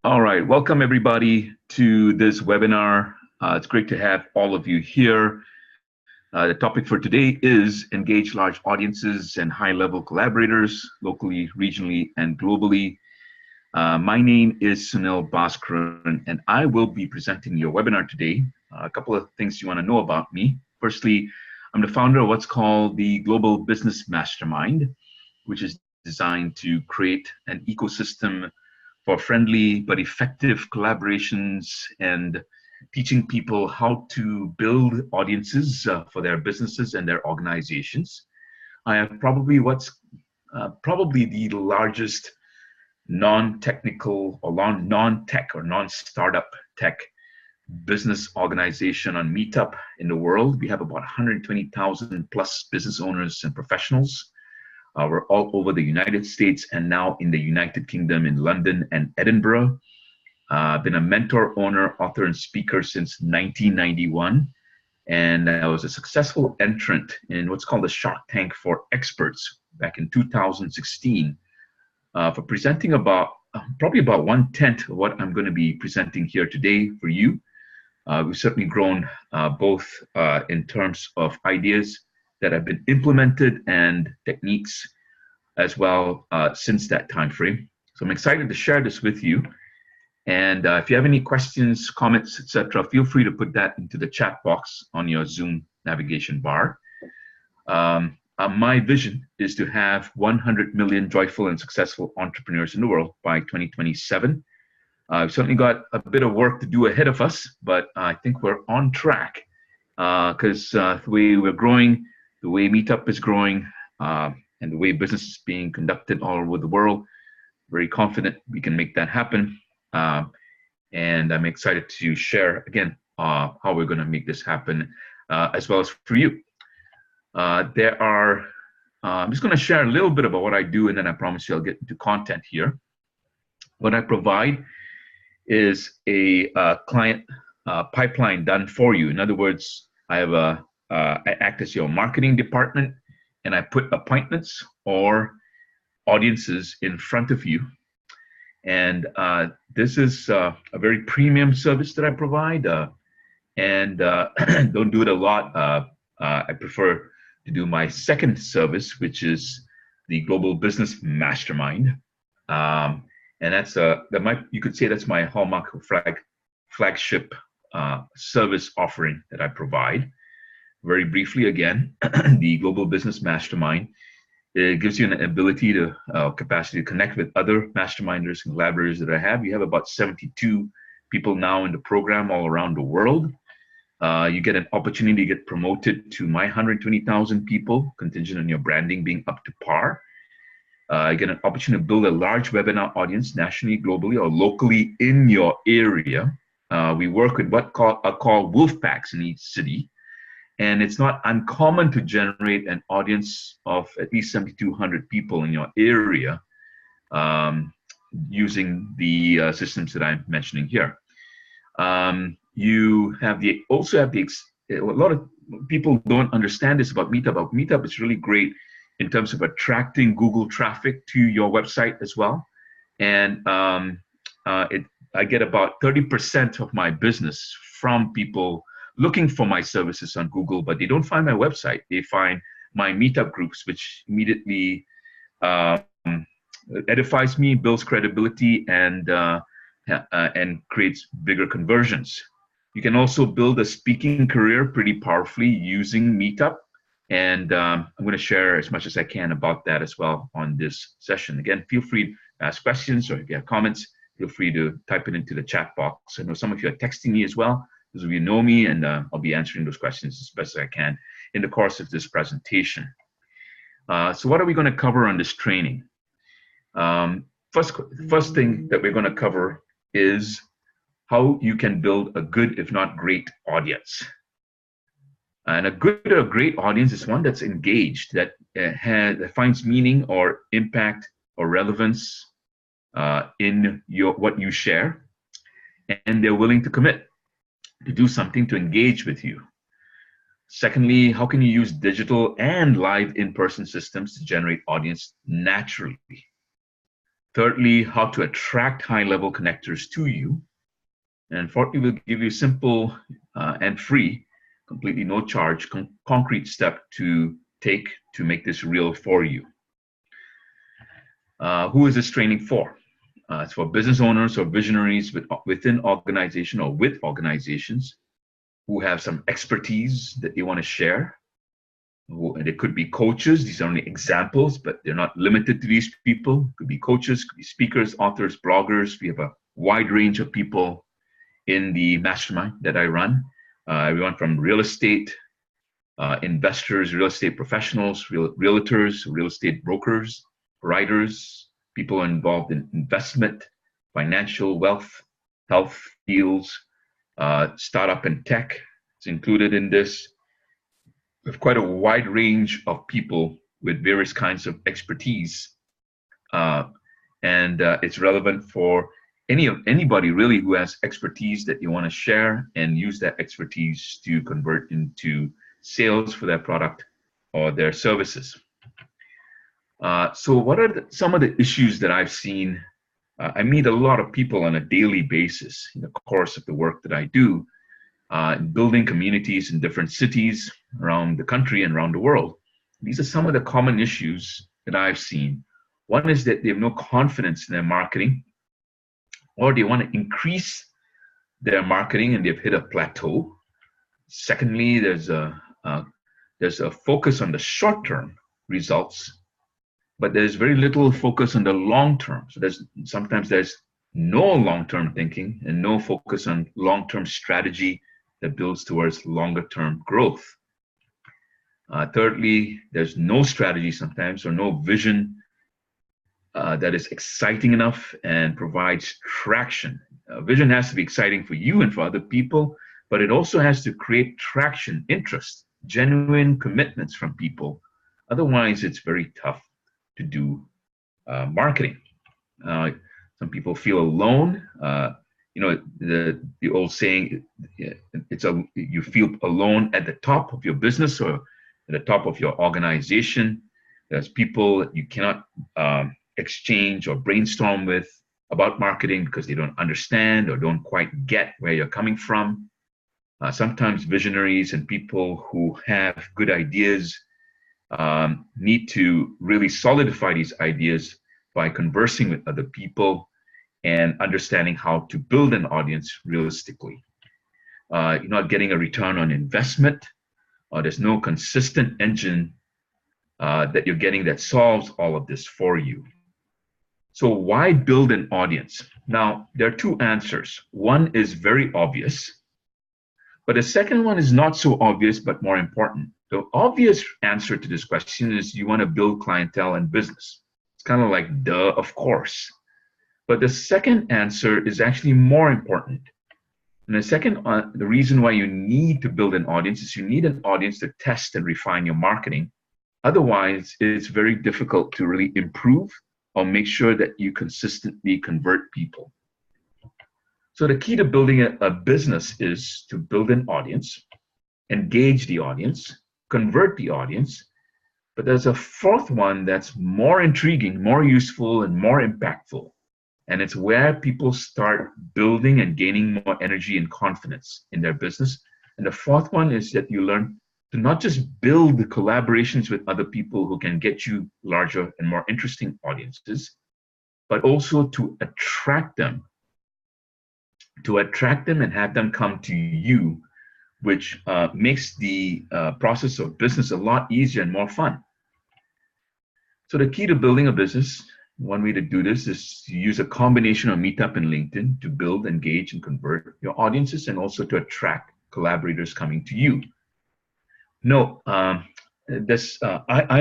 All right, welcome everybody to this webinar. It's great to have all of you here. The topic for today is engage large audiences and high-level collaborators locally, regionally, and globally. My name is Sunil Bhaskaran, and I will be presenting your webinar today. A couple of things you want to know about me. Firstly, I'm the founder of what's called the Global Business Mastermind, which is designed to create an ecosystem for friendly but effective collaborations and teaching people how to build audiences for their businesses and their organizations. I have probably the largest non-technical or non-tech or non-startup tech business organization on Meetup in the world. We have about 120,000 plus business owners and professionals. We're all over the United States and now in the United Kingdom in London and Edinburgh. I've been a mentor, owner, author, and speaker since 1991. And I was a successful entrant in what's called the Shark Tank for Experts back in 2016 for presenting probably about 1/10 of what I'm going to be presenting here today for you. We've certainly grown both in terms of ideas that have been implemented and techniques as well since that time frame. So I'm excited to share this with you. And if you have any questions, comments, etc., feel free to put that into the chat box on your Zoom navigation bar. My vision is to have 100 million joyful and successful entrepreneurs in the world by 2027. We've certainly got a bit of work to do ahead of us, but I think we're on track because the way we're growing, the way Meetup is growing, and the way business is being conducted all over the world, very confident we can make that happen. And I'm excited to share, again, how we're going to make this happen, as well as for you. I'm just going to share a little bit about what I do, and then I promise you I'll get into content here. What I provide is a client pipeline done for you. In other words, I act as your marketing department, and I put appointments or audiences in front of you. And this is a very premium service that I provide, and don't do it a lot. I prefer to do my second service, which is the Global Business Mastermind, and you could say that's my hallmark flagship service offering that I provide. Very briefly, again, the Global Business Mastermind, it gives you an ability to capacity to connect with other masterminders and collaborators that I have. You have about 72 people now in the program all around the world. You get an opportunity to get promoted to my 120,000 people, contingent on your branding being up to par. You get an opportunity to build a large webinar audience nationally, globally, or locally in your area. We work with what are called wolf packs in each city. And it's not uncommon to generate an audience of at least 7,200 people in your area using the systems that I'm mentioning here. You have a lot of people don't understand this about Meetup. Meetup is really great in terms of attracting Google traffic to your website as well. And I get about 30% of my business from people looking for my services on Google, but they don't find my website. They find my Meetup groups, which immediately edifies me, builds credibility, and creates bigger conversions. You can also build a speaking career pretty powerfully using Meetup, and I'm going to share as much as I can about that as well on this session. Again, feel free to ask questions, or if you have comments, feel free to type it into the chat box. I know some of you are texting me as well. Those of you know me, and I'll be answering those questions as best as I can in the course of this presentation. So what are we going to cover on this training? First thing that we're going to cover is how you can build a good, if not great, audience. And a good or great audience is one that's engaged, that finds meaning or impact or relevance in what you share, and they're willing to commit to do something to engage with you. Secondly, how can you use digital and live in-person systems to generate audience naturally? Thirdly, how to attract high-level connectors to you. And fourthly, we'll give you simple and free, completely no charge, concrete step to take to make this real for you. Who is this training for? It's for business owners or visionaries within organization or with organizations who have some expertise that they want to share. And it could be coaches. These are only examples, but they're not limited to these people. It could be coaches, could be speakers, authors, bloggers. We have a wide range of people in the mastermind that I run. Everyone from real estate investors, real estate professionals, realtors, real estate brokers, writers, people involved in investment, financial, wealth, health fields, startup and tech is included in this. We have quite a wide range of people with various kinds of expertise, and it's relevant for anybody really who has expertise that you want to share and use that expertise to convert into sales for their product or their services. So what are some of the issues that I've seen? I meet a lot of people on a daily basis in the course of the work that I do, building communities in different cities around the country and around the world. These are some of the common issues that I've seen. One is that they have no confidence in their marketing, or they want to increase their marketing and they've hit a plateau. Secondly, there's a focus on the short-term results, but there's very little focus on the long-term. So sometimes there's no long-term thinking and no focus on long-term strategy that builds towards longer-term growth. Thirdly, there's no strategy sometimes or no vision that is exciting enough and provides traction. Vision has to be exciting for you and for other people, but it also has to create traction, interest, genuine commitments from people. Otherwise, it's very tough to do marketing. Some people feel alone. The old saying, you feel alone at the top of your business or at the top of your organization. There's people that you cannot exchange or brainstorm with about marketing because they don't understand or don't quite get where you're coming from. Sometimes visionaries and people who have good ideas need to really solidify these ideas by conversing with other people and understanding how to build an audience realistically. You're not getting a return on investment, or there's no consistent engine that you're getting that solves all of this for you. So why build an audience? Now, there are two answers. One is very obvious, but the second one is not so obvious, but more important. The obvious answer to this question is you want to build clientele and business. It's kind of like, duh, of course. But the second answer is actually more important. And the reason why you need to build an audience is you need an audience to test and refine your marketing. Otherwise, it's very difficult to really improve or make sure that you consistently convert people. So the key to building a business is to build an audience, engage the audience, convert the audience. But there's a fourth one that's more intriguing, more useful, and more impactful. And it's where people start building and gaining more energy and confidence in their business. And the fourth one is that you learn to not just build the collaborations with other people who can get you larger and more interesting audiences, but also to attract them and have them come to you, which makes the process of business a lot easier and more fun. So the key to building a business, one way to do this is to use a combination of Meetup and LinkedIn to build, engage, and convert your audiences, and also to attract collaborators coming to you. No, I'm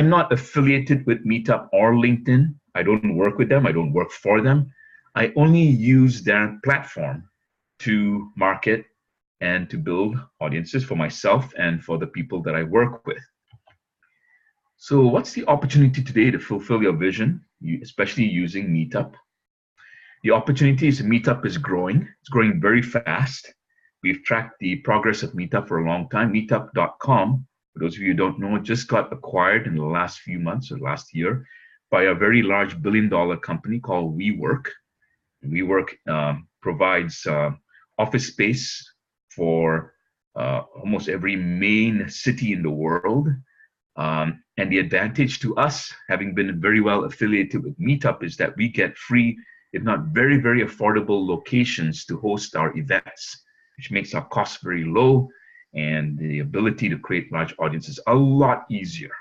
not affiliated with Meetup or LinkedIn. I don't work with them. I don't work for them. I only use their platform to market and to build audiences for myself and for the people that I work with. So what's the opportunity today to fulfill your vision, especially using Meetup? The opportunity is Meetup is growing. It's growing very fast. We've tracked the progress of Meetup for a long time. Meetup.com, for those of you who don't know, just got acquired in the last few months or last year by a very large billion-dollar company called WeWork. WeWork provides office space for almost every main city in the world. And the advantage to us, having been very well affiliated with Meetup, is that we get free, if not very, very affordable locations to host our events, which makes our costs very low and the ability to create large audiences a lot easier.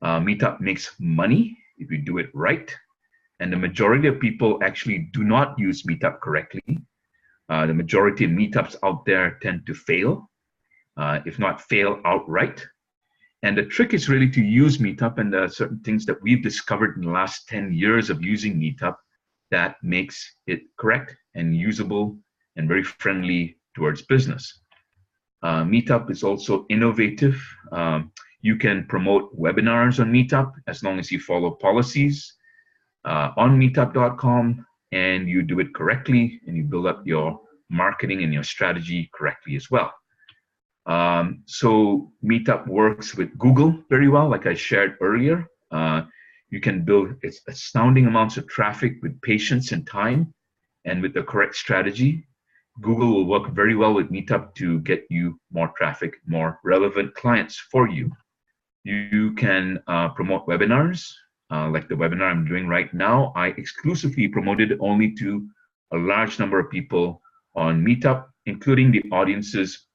Meetup makes money if you do it right. And the majority of people actually do not use Meetup correctly. The majority of meetups out there tend to fail, if not fail outright. And the trick is really to use Meetup, and there are certain things that we've discovered in the last 10 years of using Meetup that makes it correct and usable and very friendly towards business. Meetup is also innovative. You can promote webinars on Meetup as long as you follow policies on meetup.com, and you do it correctly, and you build up your marketing and your strategy correctly as well. So Meetup works with Google very well, like I shared earlier. You can build astounding amounts of traffic with patience and time, and with the correct strategy. Google will work very well with Meetup to get you more traffic, more relevant clients for you. You can promote webinars, like the webinar I'm doing right now. I exclusively promoted only to a large number of people on Meetup, including the audiences.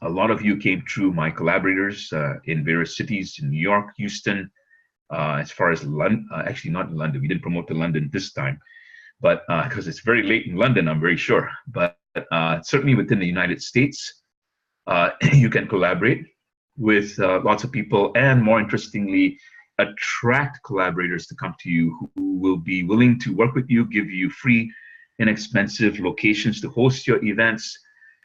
A lot of you came through my collaborators in various cities in New York, Houston, as far as London, actually not in London. We didn't promote to London this time, but because it's very late in London, I'm very sure. But certainly within the United States, you can collaborate with lots of people, and more interestingly, attract collaborators to come to you who will be willing to work with you, give you free, inexpensive locations to host your events,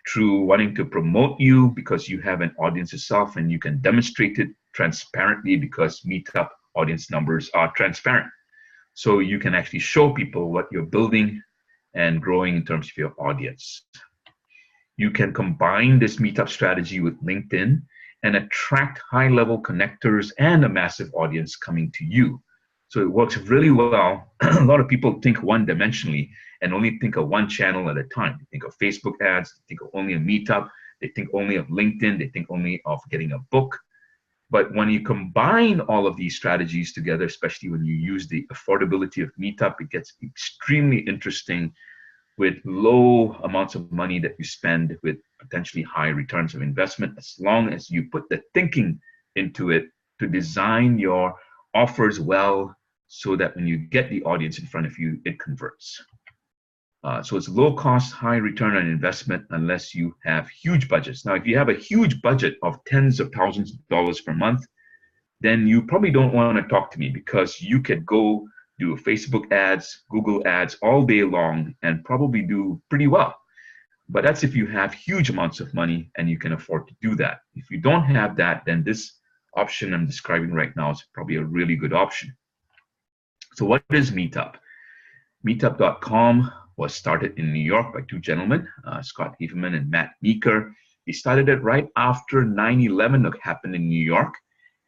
through wanting to promote you because you have an audience yourself and you can demonstrate it transparently because Meetup audience numbers are transparent. So you can actually show people what you're building and growing in terms of your audience. You can combine this Meetup strategy with LinkedIn and attract high-level connectors and a massive audience coming to you. So it works really well. A lot of people think one-dimensionally and only think of one channel at a time. They think of Facebook ads, they think of only a Meetup, they think only of LinkedIn, they think only of getting a book. But when you combine all of these strategies together, especially when you use the affordability of Meetup, it gets extremely interesting with low amounts of money that you spend with potentially high returns of investment, as long as you put the thinking into it to design your offers well so that when you get the audience in front of you, it converts. So it's low cost, high return on investment unless you have huge budgets. Now, if you have a huge budget of tens of thousands of dollars per month, then you probably don't want to talk to me, because you could go do Facebook ads, Google ads all day long and probably do pretty well. But that's if you have huge amounts of money and you can afford to do that. If you don't have that, then this option I'm describing right now is probably a really good option. So what is Meetup? Meetup.com was started in New York by two gentlemen, Scott Heverman and Matt Meeker. They started it right after 9/11 that happened in New York,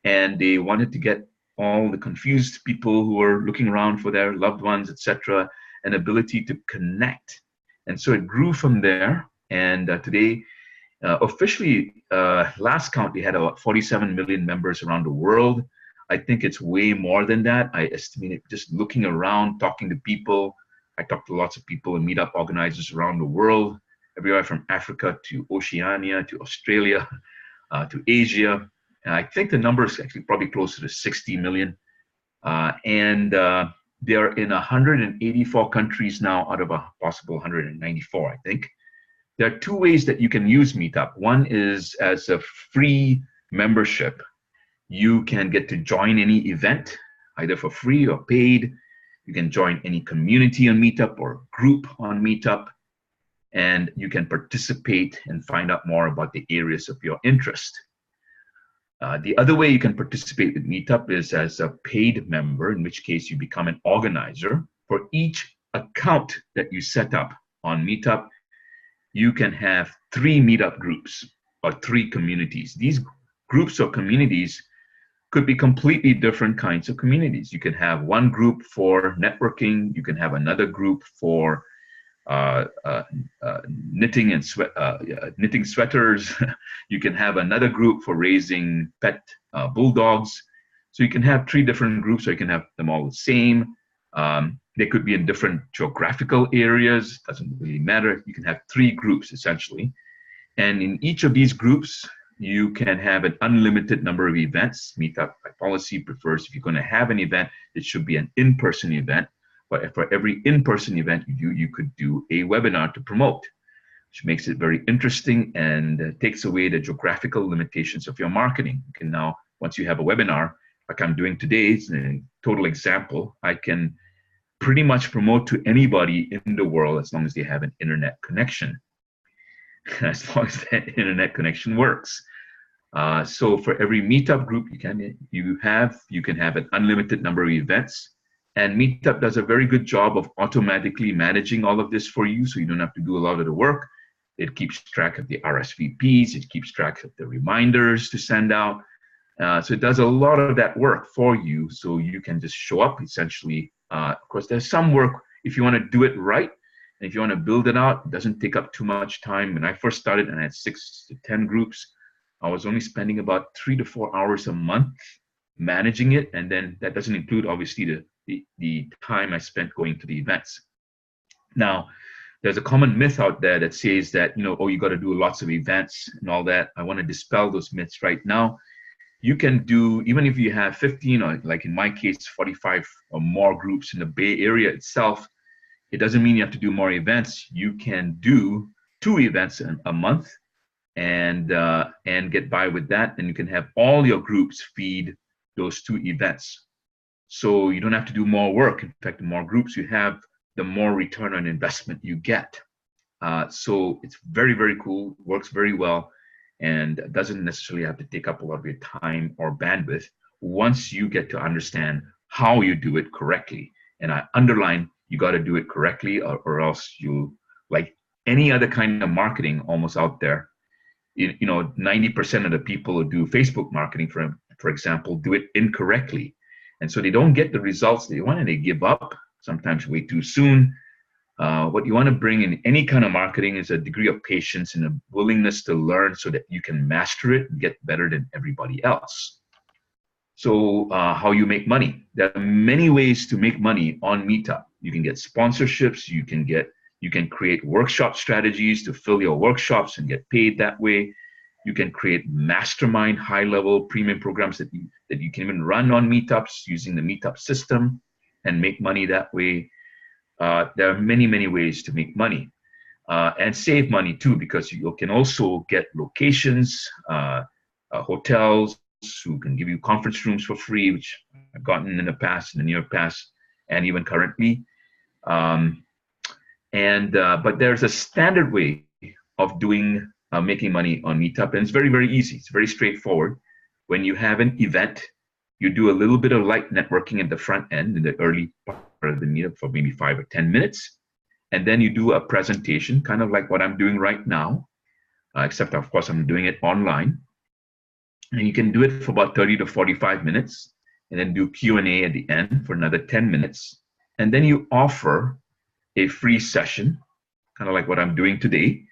and they wanted to get all the confused people who were looking around for their loved ones, etc., an ability to connect. And so it grew from there, and today, officially, last count, they had about 47 million members around the world. I think it's way more than that. I estimate it just looking around, talking to people. I talk to lots of people and meetup organizers around the world, everywhere from Africa to Oceania to Australia to Asia. And I think the number is actually probably closer to 60 million. They are in 184 countries now out of a possible 194, I think. There are two ways that you can use Meetup. One is as a free membership. You can get to join any event, either for free or paid. You can join any community on Meetup or group on Meetup, and you can participate and find out more about the areas of your interest. The other way you can participate with Meetup is as a paid member, in which case you become an organizer. For each account that you set up on Meetup, you can have 3 Meetup groups or 3 communities. These groups or communities could be completely different kinds of communities. You can have one group for networking. You can have another group for knitting and knitting sweaters. You can have another group for raising pet bulldogs. So you can have 3 different groups, or you can have them all the same. They could be in different geographical areas. Doesn't really matter. You can have 3 groups essentially, and in each of these groups, you can have an unlimited number of events. Meetup by policy prefers, if you're going to have an event, it should be an in-person event. But for every in-person event you could do a webinar to promote, which makes it very interesting and takes away the geographical limitations of your marketing. You can now, once you have a webinar, like I'm doing today, it's a total example, I can pretty much promote to anybody in the world as long as they have an internet connection. As long as that internet connection works. So for every meetup group you can have an unlimited number of events. And Meetup does a very good job of automatically managing all of this for you, so you don't have to do a lot of the work. It keeps track of the RSVPs, it keeps track of the reminders to send out. So it does a lot of that work for you, so you can just show up essentially. Of course, there's some work if you want to do it right, and if you want to build it out, it doesn't take up too much time. When I first started and I had 6 to 10 groups, I was only spending about 3 to 4 hours a month managing it, and then that doesn't include obviously the time I spent going to the events. Now, there's a common myth out there that says that, oh, you got to do lots of events and all that. I want to dispel those myths right now. You can do, even if you have 15 or, like in my case, 45 or more groups in the Bay Area itself, it doesn't mean you have to do more events. You can do 2 events a month and get by with that, and you can have all your groups feed those 2 events. So you don't have to do more work. In fact, the more groups you have, the more return on investment you get. So it's very, very cool, works very well, and doesn't necessarily have to take up a lot of your time or bandwidth once you get to understand how you do it correctly. And I underline, you got to do it correctly, or else you, like any other kind of marketing almost out there, 90% of the people who do Facebook marketing, for example, do it incorrectly. And so they don't get the results they want, and they give up, sometimes way too soon. What you want to bring in any kind of marketing is a degree of patience and a willingness to learn so that you can master it and get better than everybody else. So how you make money. There are many ways to make money on Meetup. You can get sponsorships, you can create workshop strategies to fill your workshops and get paid that way. You can create mastermind high-level premium programs that you can even run on Meetups using the Meetup system and make money that way. There are many, many ways to make money and save money too, because you can also get locations, hotels who can give you conference rooms for free, which I've gotten in the past, in the near past, and even currently. But there's a standard way of doing making money on Meetup, and it's very, very easy. It's very straightforward. When you have an event, you do a little bit of light networking at the front end in the early part of the meetup for maybe 5 or 10 minutes. And then you do a presentation, kind of like what I'm doing right now, except of course I'm doing it online. And you can do it for about 30 to 45 minutes, and then do Q&A at the end for another 10 minutes. And then you offer a free session, kind of like what I'm doing today.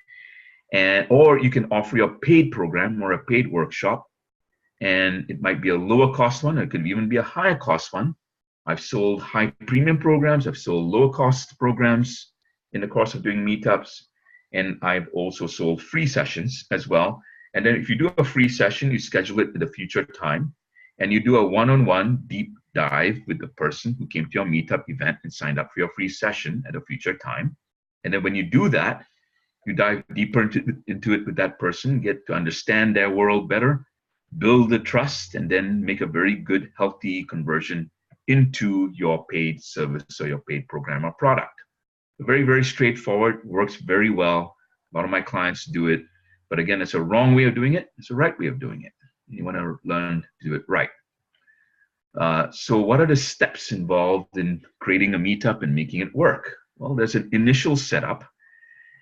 Or you can offer your paid program or a paid workshop, and it might be a lower cost one, it could even be a higher cost one. I've sold high premium programs, I've sold lower cost programs in the course of doing meetups, and I've also sold free sessions as well. And then if you do a free session, you schedule it at a future time, and you do a one-on-one deep dive with the person who came to your meetup event and signed up for your free session at a future time. And then when you do that, you dive deeper into it with that person, get to understand their world better, build the trust, and then make a very good, healthy conversion into your paid service or your paid program or product. Very, very straightforward, works very well. A lot of my clients do it. But again, it's a wrong way of doing it. It's a right way of doing it. You want to learn to do it right. So what are the steps involved in creating a meetup and making it work? Well, there's an initial setup.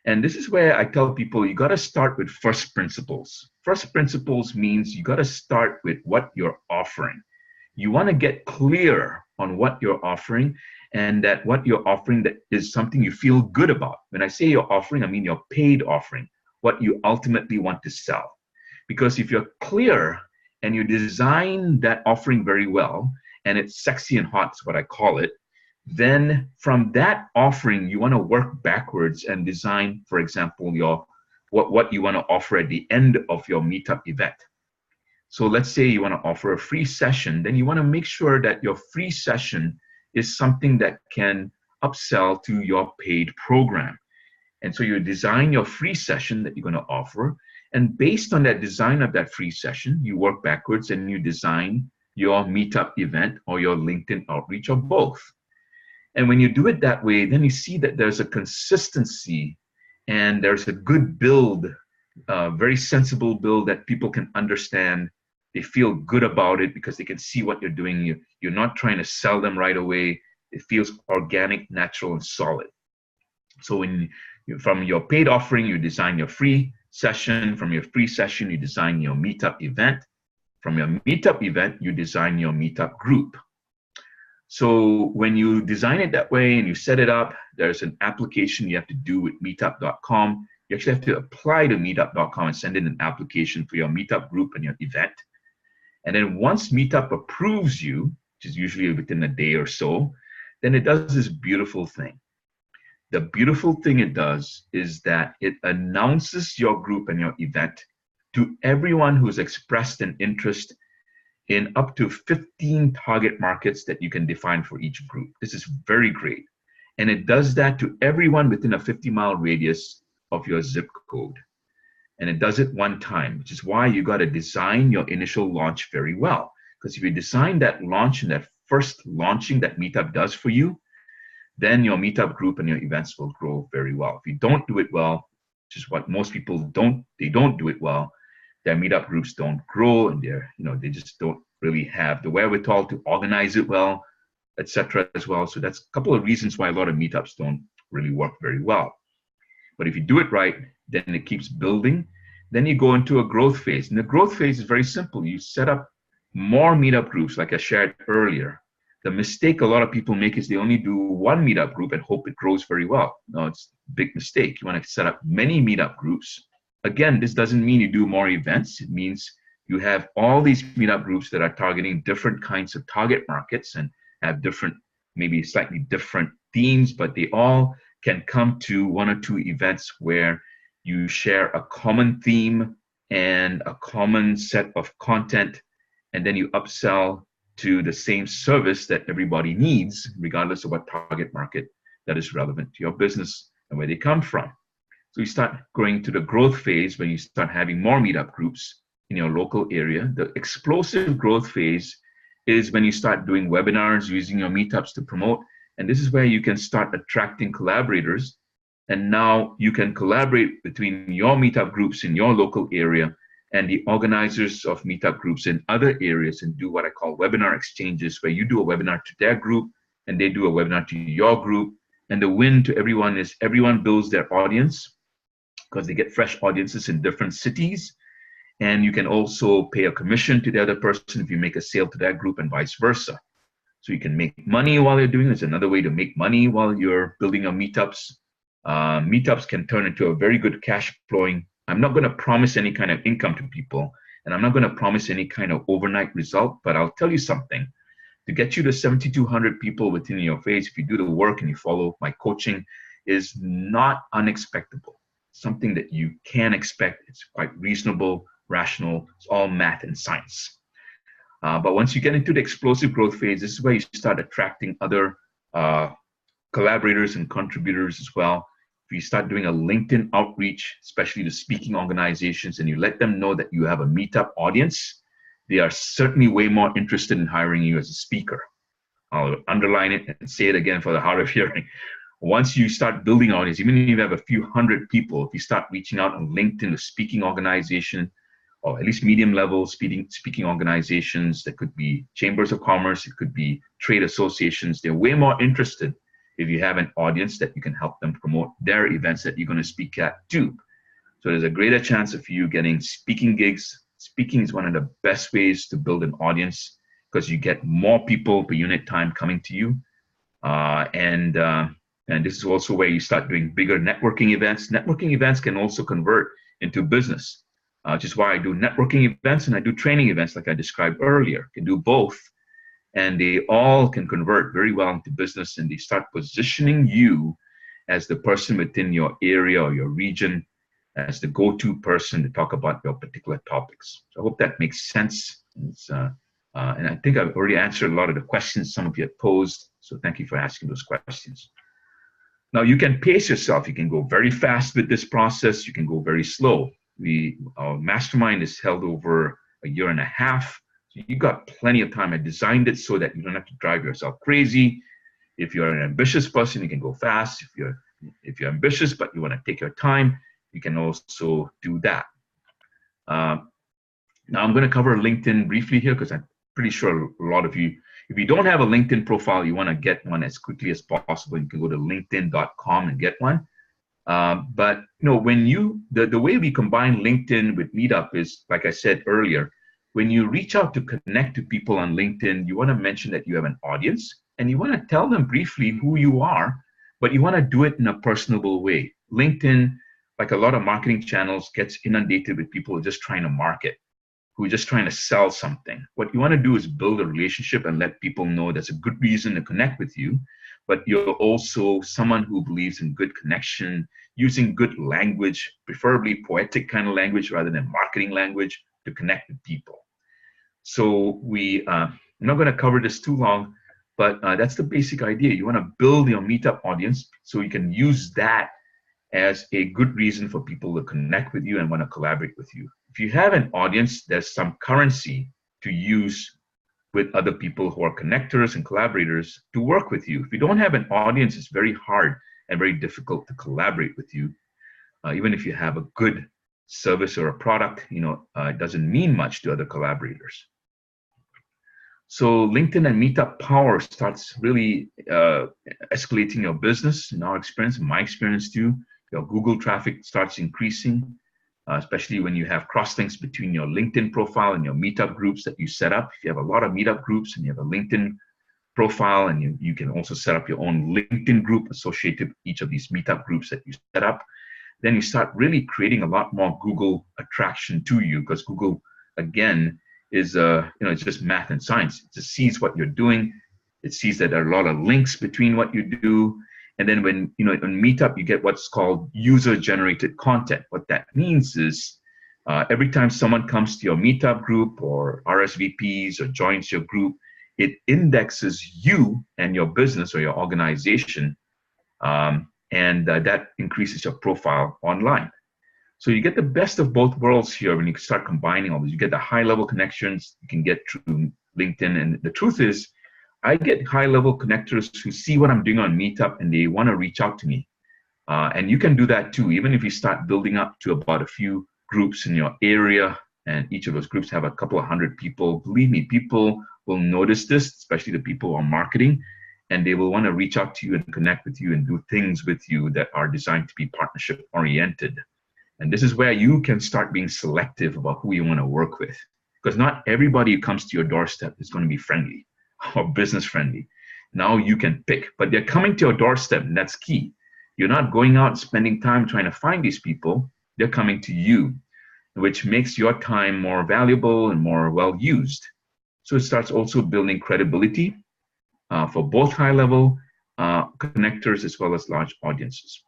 And this is where I tell people you got to start with first principles. First principles means you got to start with what you're offering. You want to get clear on what you're offering, and that what you're offering that is something you feel good about. When I say your offering, I mean your paid offering, what you ultimately want to sell. Because if you're clear and you design that offering very well, and it's sexy and hot is what I call it, then from that offering, you want to work backwards and design, for example, your what you want to offer at the end of your meetup event. So let's say you want to offer a free session, then you want to make sure that your free session is something that can upsell to your paid program. And so you design your free session that you're going to offer. And based on that design of that free session, you work backwards and you design your meetup event or your LinkedIn outreach or both. And when you do it that way, then you see that there's a consistency and there's a good build, very sensible build that people can understand. They feel good about it because they can see what you're doing. You're not trying to sell them right away. It feels organic, natural, and solid. So from your paid offering, you design your free session. From your free session, you design your meetup event. From your meetup event, you design your meetup group. So when you design it that way and you set it up, there's an application you have to do with meetup.com. You actually have to apply to meetup.com and send in an application for your meetup group and your event. And then once Meetup approves you, which is usually within a day or so, then it does this beautiful thing. The beautiful thing it does is that it announces your group and your event to everyone who's expressed an interest in up to 15 target markets that you can define for each group. This is very great. And it does that to everyone within a 50-mile radius of your zip code. And it does it one time, which is why you got to design your initial launch very well. Because if you design that launch and that first launching that Meetup does for you, then your Meetup group and your events will grow very well. If you don't do it well, which is what most people don't do it well, their Meetup groups don't grow, and they just don't really have the wherewithal to organize it well, etc. as well. So that's a couple of reasons why a lot of meetups don't really work very well. But if you do it right, then it keeps building. Then you go into a growth phase. And the growth phase is very simple. You set up more meetup groups, like I shared earlier. The mistake a lot of people make is they only do one meetup group and hope it grows very well. No, it's a big mistake. You want to set up many meetup groups. Again, this doesn't mean you do more events. It means you have all these meetup groups that are targeting different kinds of target markets and have different, maybe slightly different themes, but they all can come to one or two events where you share a common theme and a common set of content, and then you upsell to the same service that everybody needs, regardless of what target market that is relevant to your business and where they come from. So you start going to the growth phase when you start having more meetup groups in your local area. The explosive growth phase is when you start doing webinars, using your meetups to promote. And this is where you can start attracting collaborators. And now you can collaborate between your meetup groups in your local area and the organizers of meetup groups in other areas and do what I call webinar exchanges, where you do a webinar to their group and they do a webinar to your group. And the win to everyone is everyone builds their audience, because they get fresh audiences in different cities. And you can also pay a commission to the other person if you make a sale to that group and vice versa. So you can make money while you're doing this. Another way to make money while you're building your meetups. Meetups can turn into a very good cash flowing. I'm not going to promise any kind of income to people, and I'm not going to promise any kind of overnight result, but I'll tell you something. To get you to 7,200 people within your phase, if you do the work and you follow my coaching, is not unexpectable. Something that you can expect. It's quite reasonable, rational. It's all math and science. But once you get into the explosive growth phase, this is where you start attracting other collaborators and contributors as well. If you start doing a LinkedIn outreach, especially to speaking organizations, and you let them know that you have a meetup audience, they are certainly way more interested in hiring you as a speaker. I'll underline it and say it again for the hard of hearing. Once you start building audience, even if you have a few hundred people, if you start reaching out on LinkedIn to speaking organization, or at least medium level speaking organizations, that could be chambers of commerce, it could be trade associations, they're way more interested if you have an audience that you can help them promote their events that you're going to speak at too. So there's a greater chance of you getting speaking gigs. Speaking is one of the best ways to build an audience because you get more people per unit time coming to you. And this is also where you start doing bigger networking events. Networking events can also convert into business, which is why I do networking events and I do training events like I described earlier. You can do both, and they all can convert very well into business, and they start positioning you as the person within your area or your region as the go-to person to talk about your particular topics. So I hope that makes sense. And I think I've already answered a lot of the questions some of you have posed, so thank you for asking those questions. Now, you can pace yourself. You can go very fast with this process. You can go very slow. Our mastermind is held over a year and a half. So you got plenty of time. I designed it so that you don't have to drive yourself crazy. If you're an ambitious person, you can go fast. If you're ambitious but you want to take your time, you can also do that. Now I'm going to cover LinkedIn briefly here because I'm pretty sure a lot of you, if you don't have a LinkedIn profile, you want to get one as quickly as possible. You can go to linkedin.com and get one. But when the way we combine LinkedIn with Meetup is, like I said earlier, when you reach out to connect to people on LinkedIn, you want to mention that you have an audience and you want to tell them briefly who you are, but you want to do it in a personable way. LinkedIn, like a lot of marketing channels, gets inundated with people just trying to market, who are just trying to sell something. What you want to do is build a relationship and let people know that's a good reason to connect with you, but you're also someone who believes in good connection, using good language, preferably poetic kind of language rather than marketing language, to connect with people. So I'm not going to cover this too long, but that's the basic idea. You want to build your Meetup audience so you can use that as a good reason for people to connect with you and want to collaborate with you. If you have an audience, there's some currency to use with other people who are connectors and collaborators to work with you. If you don't have an audience, it's very hard and very difficult to collaborate with you. Even if you have a good service or a product, it doesn't mean much to other collaborators. So LinkedIn and Meetup power starts really escalating your business. In our experience, in my experience too, your Google traffic starts increasing, especially when you have cross-links between your LinkedIn profile and your Meetup groups that you set up. If you have a lot of Meetup groups and you have a LinkedIn profile, and you can also set up your own LinkedIn group associated with each of these Meetup groups that you set up, then you start really creating a lot more Google attraction to you, because Google, again, is it's just math and science. It just sees what you're doing. It sees that there are a lot of links between what you do. And then when on Meetup, you get what's called user-generated content. What that means is every time someone comes to your Meetup group or RSVPs or joins your group, it indexes you and your business or your organization, and that increases your profile online. So you get the best of both worlds here when you start combining all this. You get the high-level connections you can get through LinkedIn. And the truth is, I get high-level connectors who see what I'm doing on Meetup and they want to reach out to me. And you can do that too, even if you start building up to about a few groups in your area, and each of those groups have a couple of hundred people. Believe me, people will notice this, especially the people who are marketing, and they will want to reach out to you and connect with you and do things with you that are designed to be partnership-oriented. And this is where you can start being selective about who you want to work with, because not everybody who comes to your doorstep is going to be friendly or business friendly. Now you can pick, but they're coming to your doorstep, and that's key. You're not going out and spending time trying to find these people. They're coming to you, which makes your time more valuable and more well used. So it starts also building credibility for both high-level connectors as well as large audiences.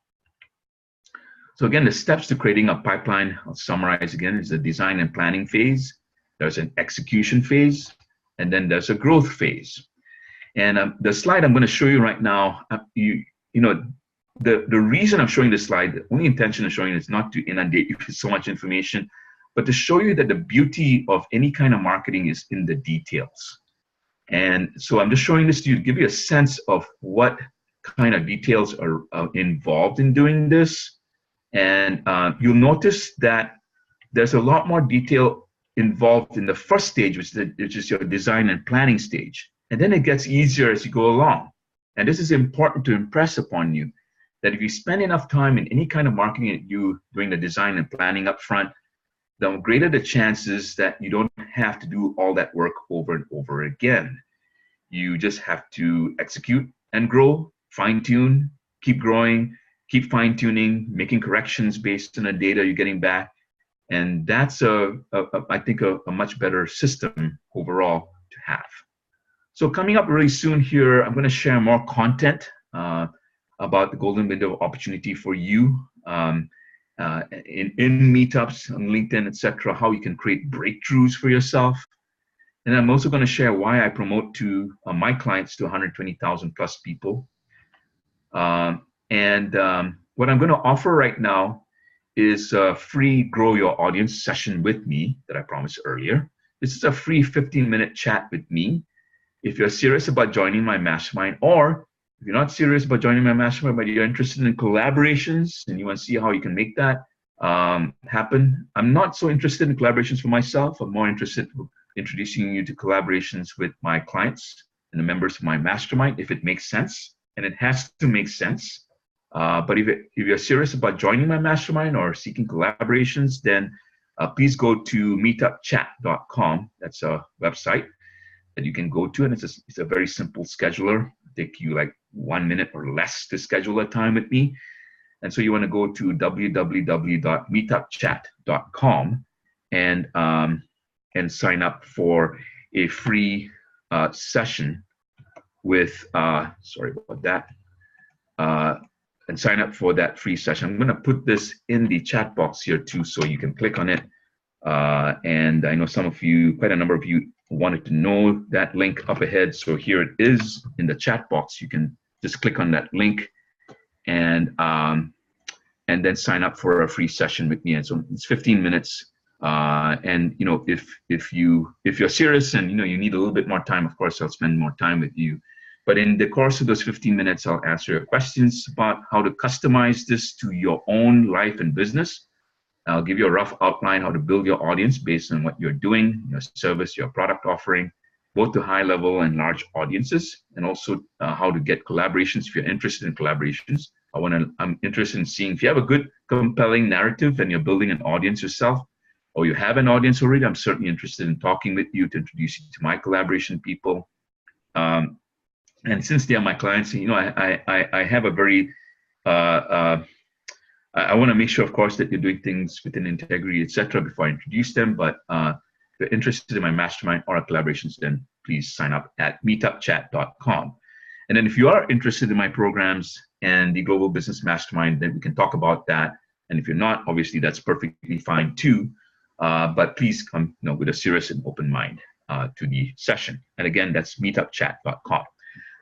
So again, the steps to creating a pipeline, I'll summarize again, is the design and planning phase. There's an execution phase, and then there's a growth phase. And the slide I'm going to show you right now, the reason I'm showing this slide, the only intention of showing it is not to inundate you with so much information, but to show you that the beauty of any kind of marketing is in the details. And so I'm just showing this to you to give you a sense of what kind of details are involved in doing this. And you'll notice that there's a lot more detail involved in the first stage, which is your design and planning stage. And then it gets easier as you go along. And this is important to impress upon you, that if you spend enough time in any kind of marketing that you doing the design and planning up front, the greater the chances that you don't have to do all that work over and over again. You just have to execute and grow, fine tune, keep growing, keep fine tuning, making corrections based on the data you're getting back. And that's I think a much better system overall to have. So coming up really soon here, I'm going to share more content about the golden window of opportunity for you in meetups on LinkedIn, etc. How you can create breakthroughs for yourself. And I'm also going to share why I promote to my clients to 120,000 plus people. What I'm going to offer right now is a free Grow Your Audience session with me that I promised earlier. This is a free 15-minute chat with me. If you're serious about joining my mastermind, or if you're not serious about joining my mastermind, but you're interested in collaborations and you want to see how you can make that happen, I'm not so interested in collaborations for myself. I'm more interested in introducing you to collaborations with my clients and the members of my mastermind, if it makes sense. And it has to make sense. But if you're serious about joining my mastermind or seeking collaborations, then please go to meetupchat.com. That's a website that you can go to, and it's a very simple scheduler. It'll take you like 1 minute or less to schedule a time with me. And so you want to go to www.meetupchat.com and sign up for a free session with sorry about that. And sign up for that free session. I'm going to put this in the chat box here too, so you can click on it. And I know some of you, quite a number of you, wanted to know that link up ahead. So here it is in the chat box. You can just click on that link and then sign up for a free session with me. And so it's 15 minutes. And you know, if you're serious and you need a little bit more time, of course I'll spend more time with you. But in the course of those 15 minutes, I'll answer your questions about how to customize this to your own life and business. I'll give you a rough outline how to build your audience based on what you're doing, your service, your product offering, both to high level and large audiences, and also how to get collaborations if you're interested in collaborations. I'm interested in seeing if you have a good, compelling narrative and you're building an audience yourself, or you have an audience already. I'm certainly interested in talking with you to introduce you to my collaboration people. And since they are my clients, I have a very, I want to make sure, of course, that you're doing things within integrity, etc. before I introduce them. But if you're interested in my mastermind or our collaborations, then please sign up at meetupchat.com. And then if you are interested in my programs and the Global Business Mastermind, then we can talk about that. And if you're not, obviously, that's perfectly fine too. But please come with a serious and open mind to the session. And again, that's meetupchat.com.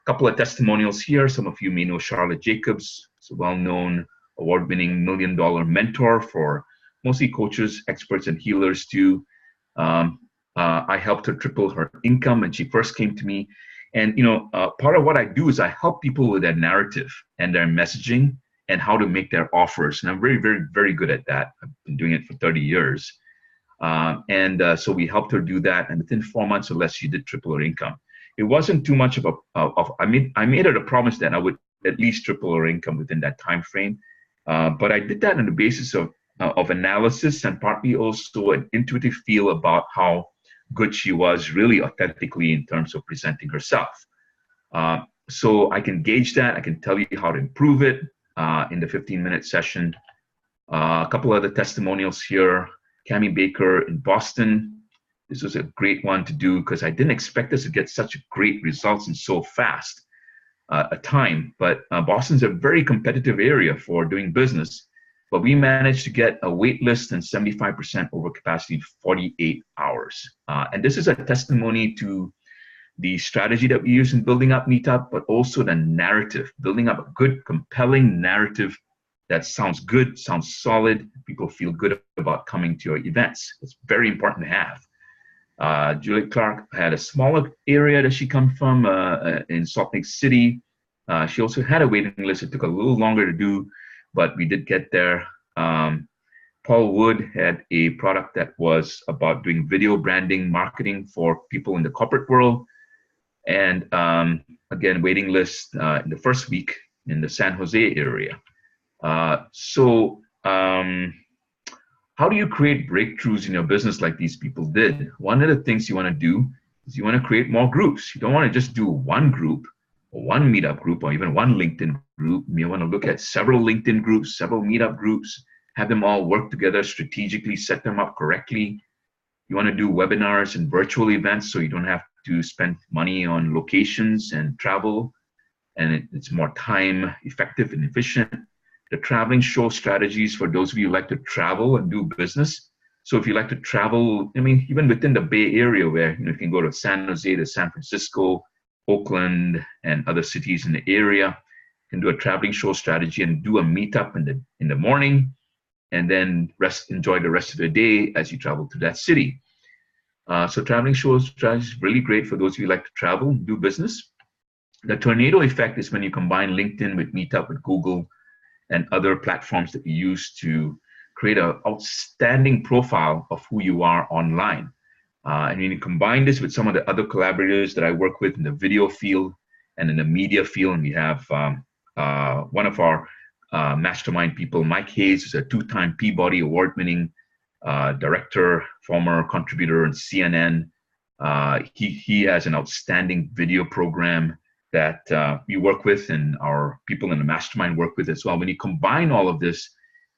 Couple of testimonials here. Some of you may know Charlotte Jacobs. She's a well-known, award-winning $1 million mentor for mostly coaches, experts, and healers too. I helped her triple her income when she first came to me. And part of what I do is I help people with their narrative and their messaging and how to make their offers. And I'm very, very, very good at that. I've been doing it for 30 years. So we helped her do that. And within 4 months or less, she did triple her income. It wasn't too much of I made her a promise that I would at least triple her income within that time frame. But I did that on the basis of analysis and partly also an intuitive feel about how good she was really authentically in terms of presenting herself. So I can gauge that. I can tell you how to improve it in the 15-minute session. A couple other testimonials here. Cammie Baker in Boston. This was a great one to do because I didn't expect us to get such great results in so fast a time. But Boston's a very competitive area for doing business. But we managed to get a wait list and 75% over capacity in 48 hours. And this is a testimony to the strategy that we use in building up Meetup, but also the narrative, building up a good, compelling narrative that sounds good, sounds solid. People feel good about coming to your events. It's very important to have. Juliet Clark had a smaller area that she comes from in Salt Lake City. She also had a waiting list. It took a little longer to do, but we did get there. Paul Wood had a product that was about doing video branding, marketing for people in the corporate world. And again, waiting list in the first week in the San Jose area. How how do you create breakthroughs in your business like these people did? One of the things you want to do is you want to create more groups. You don't want to just do one group or one meetup group or even one LinkedIn group. You want to look at several LinkedIn groups, several meetup groups, have them all work together strategically, set them up correctly. You want to do webinars and virtual events so you don't have to spend money on locations and travel, and it's more time effective and efficient. The traveling show strategies for those of you who like to travel and do business. So if you like to travel, I mean, even within the Bay Area, where you can go to San Jose, to San Francisco, Oakland, and other cities in the area, you can do a traveling show strategy and do a meetup in the morning, and then enjoy the rest of the day as you travel to that city. So traveling show strategy is really great for those of you who like to travel and do business. The tornado effect is when you combine LinkedIn with Meetup, with Google, and other platforms that you use to create an outstanding profile of who you are online. And when you combine this with some of the other collaborators that I work with in the video field and in the media field, and we have one of our mastermind people, Mike Hayes, is a two-time Peabody Award-winning director, former contributor on CNN. He has an outstanding video program that we work with, and our people in the mastermind work with as well. When you combine all of this,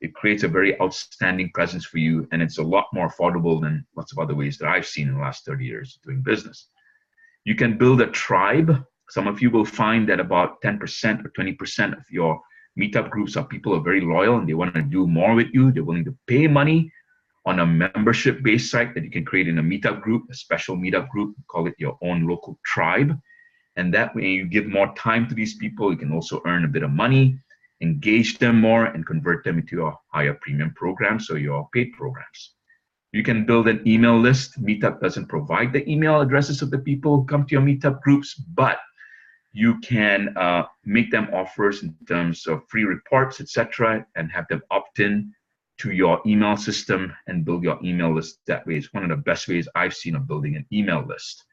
it creates a very outstanding presence for you, and it's a lot more affordable than lots of other ways that I've seen in the last 30 years doing business. You can build a tribe. Some of you will find that about 10% or 20% of your meetup groups are people who are very loyal and they want to do more with you. They're willing to pay money on a membership-based site that you can create in a meetup group, a special meetup group, call it your own local tribe. And that way you give more time to these people. You can also earn a bit of money, engage them more, and convert them into your higher premium programs or your paid programs. You can build an email list. Meetup doesn't provide the email addresses of the people who come to your meetup groups, but you can make them offers in terms of free reports, etc., and have them opt in to your email system and build your email list that way. It's one of the best ways I've seen of building an email list.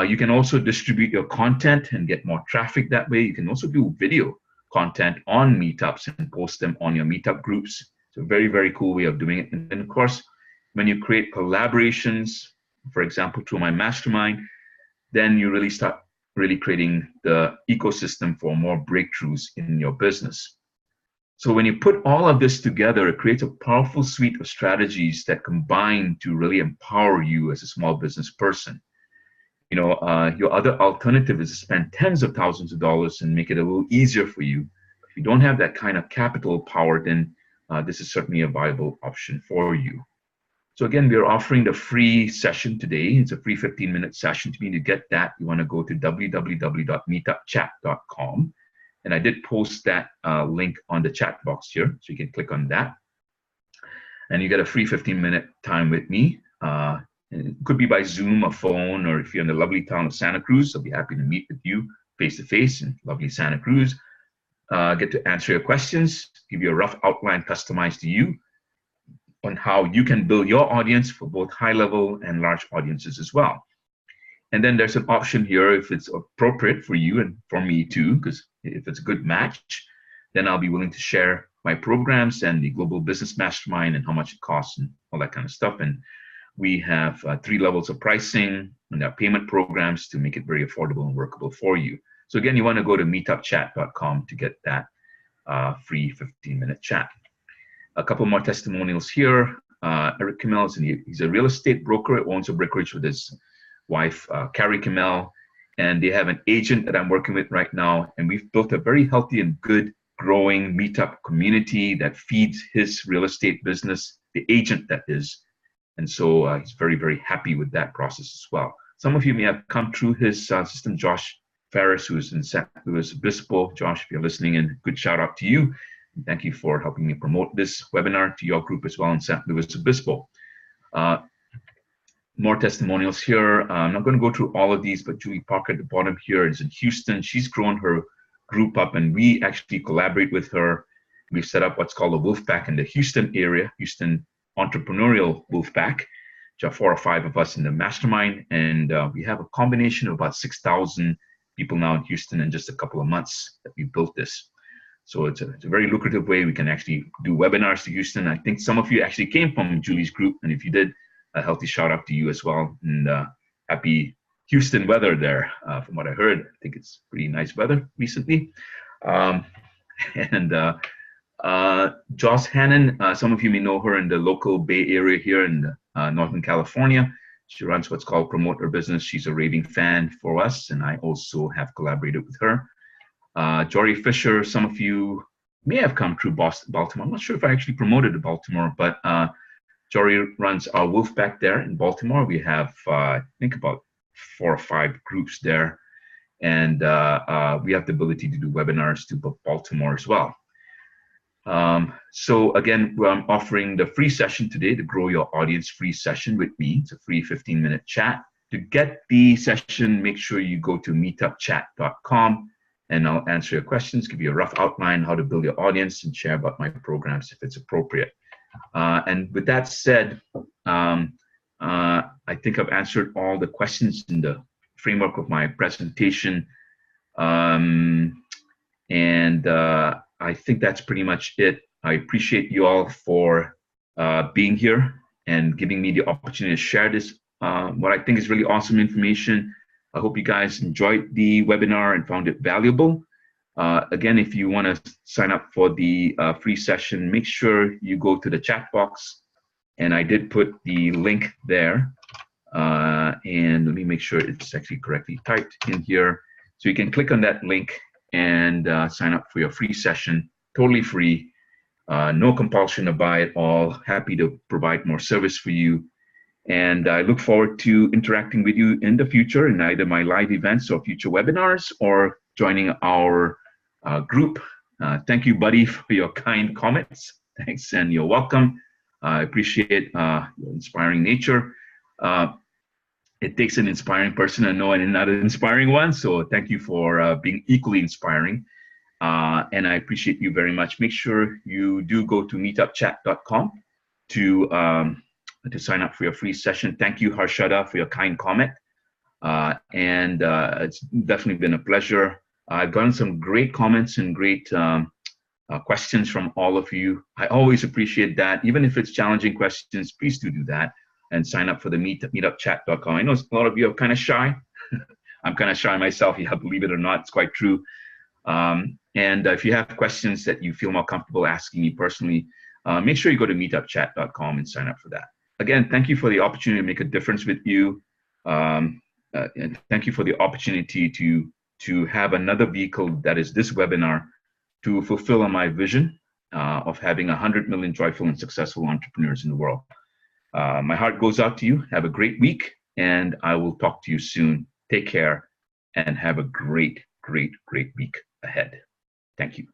You can also distribute your content and get more traffic that way. You can also do video content on meetups and post them on your meetup groups. It's a very, very cool way of doing it. And then, of course, when you create collaborations, for example, through my mastermind, then you really start creating the ecosystem for more breakthroughs in your business. So when you put all of this together, it creates a powerful suite of strategies that combine to really empower you as a small business person. Your other alternative is to spend tens of thousands of dollars and make it a little easier for you. If you don't have that kind of capital power, then this is certainly a viable option for you. So again, we're offering the free session today. It's a free 15-minute session. To get that, you want to go to www.meetupchat.com. And I did post that link on the chat box here, so you can click on that. And you get a free 15-minute time with me. It could be by Zoom or phone, or if you're in the lovely town of Santa Cruz, I'll be happy to meet with you face-to-face in lovely Santa Cruz. Get to answer your questions, give you a rough outline customized to you on how you can build your audience for both high-level and large audiences as well. And then there's an option here if it's appropriate for you and for me too, because if it's a good match, then I'll be willing to share my programs and the Global Business Mastermind and how much it costs and all that kind of stuff. And we have 3 levels of pricing and our payment programs to make it very affordable and workable for you. So again, you want to go to meetupchat.com to get that free 15-minute chat. A couple more testimonials here. Eric Kimmel, he's a real estate broker, owns a brokerage with his wife, Carrie Kimmel, and they have an agent that I'm working with right now. And we've built a very healthy and good growing meetup community that feeds his real estate business, the agent that is. And so he's very, very happy with that process as well. Some of you may have come through his assistant, Josh Ferris, who's in San Luis Obispo. Josh, if you're listening in, good shout out to you. And thank you for helping me promote this webinar to your group as well in San Luis Obispo. More testimonials here. I'm not going to go through all of these, but Julie Parker at the bottom here is in Houston. She's grown her group up, and we actually collaborate with her. We've set up what's called a Wolf Pack in the Houston area, Houston Entrepreneurial Wolf Pack, which are 4 or 5 of us in the mastermind. And we have a combination of about 6,000 people now in Houston in just a couple of months that we built this. So it's a very lucrative way. We can actually do webinars to Houston. I think some of you actually came from Julie's group, and if you did, a healthy shout out to you as well. And happy Houston weather there. From what I heard, I think it's pretty nice weather recently. And Joss Hannon, some of you may know her in the local Bay Area here in Northern California. She runs what's called Promote Her Business. She's a raving fan for us, and I also have collaborated with her. Jory Fisher, some of you may have come through Baltimore. I'm not sure if I actually promoted to Baltimore, but Jory runs our Wolfpack there in Baltimore. We have, I think, about 4 or 5 groups there, and we have the ability to do webinars to Baltimore as well. So again, I'm offering the free session today, the Grow Your Audience free session with me. It's a free 15-minute chat. To get the session, make sure you go to meetupchat.com, and I'll answer your questions, give you a rough outline how to build your audience, and share about my programs if it's appropriate. And with that said, I think I've answered all the questions in the framework of my presentation. I think that's pretty much it. I appreciate you all for being here and giving me the opportunity to share this, what I think is really awesome information. I hope you guys enjoyed the webinar and found it valuable. Again, if you want to sign up for the free session, make sure you go to the chat box. And I did put the link there. And let me make sure it's actually correctly typed in here. So you can click on that link and sign up for your free session, totally free. No compulsion to buy it all. Happy to provide more service for you. And I look forward to interacting with you in the future in either my live events or future webinars, or joining our group. Thank you, buddy, for your kind comments. Thanks, and you're welcome. I appreciate your inspiring nature. It takes an inspiring person to know another inspiring one. So thank you for being equally inspiring. And I appreciate you very much. Make sure you do go to meetupchat.com to sign up for your free session. Thank you, Harshada, for your kind comment. It's definitely been a pleasure. I've gotten some great comments and great questions from all of you. I always appreciate that. Even if it's challenging questions, please do that and sign up for the meetupchat.com. I know a lot of you are kind of shy. I'm kind of shy myself. Yeah, believe it or not, it's quite true. And if you have questions that you feel more comfortable asking me personally, make sure you go to meetupchat.com and sign up for that. Again, thank you for the opportunity to make a difference with you. And thank you for the opportunity to have another vehicle that is this webinar to fulfill on my vision of having 100 million joyful and successful entrepreneurs in the world. My heart goes out to you. Have a great week, and I will talk to you soon. Take care and have a great, great, great week ahead. Thank you.